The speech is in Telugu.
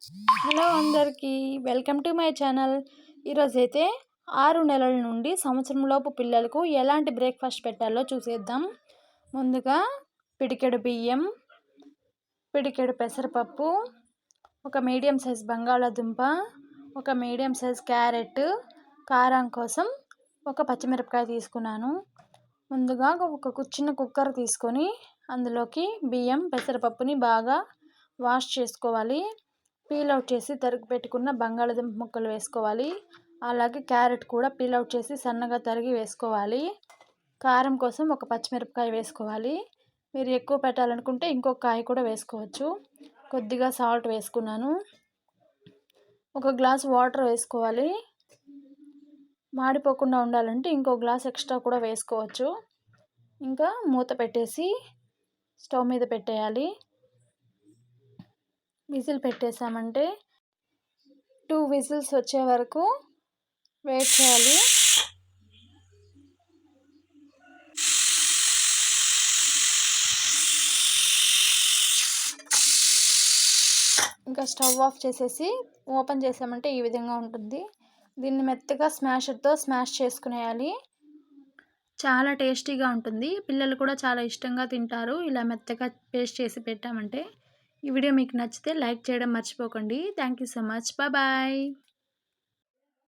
హలో అందరికీ వెల్కమ్ టు మై ఛానల్. ఈరోజైతే 6 నెలల నుండి సంవత్సరంలోపు పిల్లలకు ఎలాంటి బ్రేక్ఫాస్ట్ పెట్టాలో చూసేద్దాం. ముందుగా పిడికెడు బియ్యం, పిడికెడు పెసరపప్పు, ఒక మీడియం సైజ్ బంగాళాదుంప, ఒక మీడియం సైజ్ క్యారెట్, కారం కోసం ఒక పచ్చిమిరపకాయ తీసుకున్నాను. ముందుగా ఒక చిన్న కుక్కర్ తీసుకొని అందులోకి బియ్యం పెసరపప్పుని బాగా వాష్ చేసుకోవాలి. పీల్ అవుట్ చేసి తరిగి పెట్టుకున్న బంగాళాదుంప ముక్కలు వేసుకోవాలి. అలాగే క్యారెట్ కూడా పీల్ అవుట్ చేసి సన్నగా తరిగి వేసుకోవాలి. కారం కోసం ఒక పచ్చిమిరపకాయ వేసుకోవాలి. మీరు ఎక్కువ పెట్టాలనుకుంటే ఇంకొక కాయ కూడా వేసుకోవచ్చు. కొద్దిగా సాల్ట్ వేసుకున్నాను. ఒక గ్లాస్ వాటర్ వేసుకోవాలి. మాడిపోకుండా ఉండాలంటే ఇంకో గ్లాస్ ఎక్స్ట్రా కూడా వేసుకోవచ్చు. ఇంకా మూత పెట్టేసి స్టవ్ మీద పెట్టేయాలి. విజిల్ పెట్టేసామంటే 2 విజిల్స్ వచ్చే వరకు వెయిట్ చేయాలి. ఇంకా స్టవ్ ఆఫ్ చేసేసి ఓపెన్ చేసామంటే ఈ విధంగా ఉంటుంది. దీన్ని మెత్తగా స్మాషర్తో స్మాష్ చేసుకునేయాలి. చాలా టేస్టీగా ఉంటుంది. పిల్లలు కూడా చాలా ఇష్టంగా తింటారు ఇలా మెత్తగా పేస్ట్ చేసి పెట్టామంటే. ఈ వీడియో మీకు నచ్చితే లైక్ చేయడం మర్చిపోకండి. Thank you so much. Bye.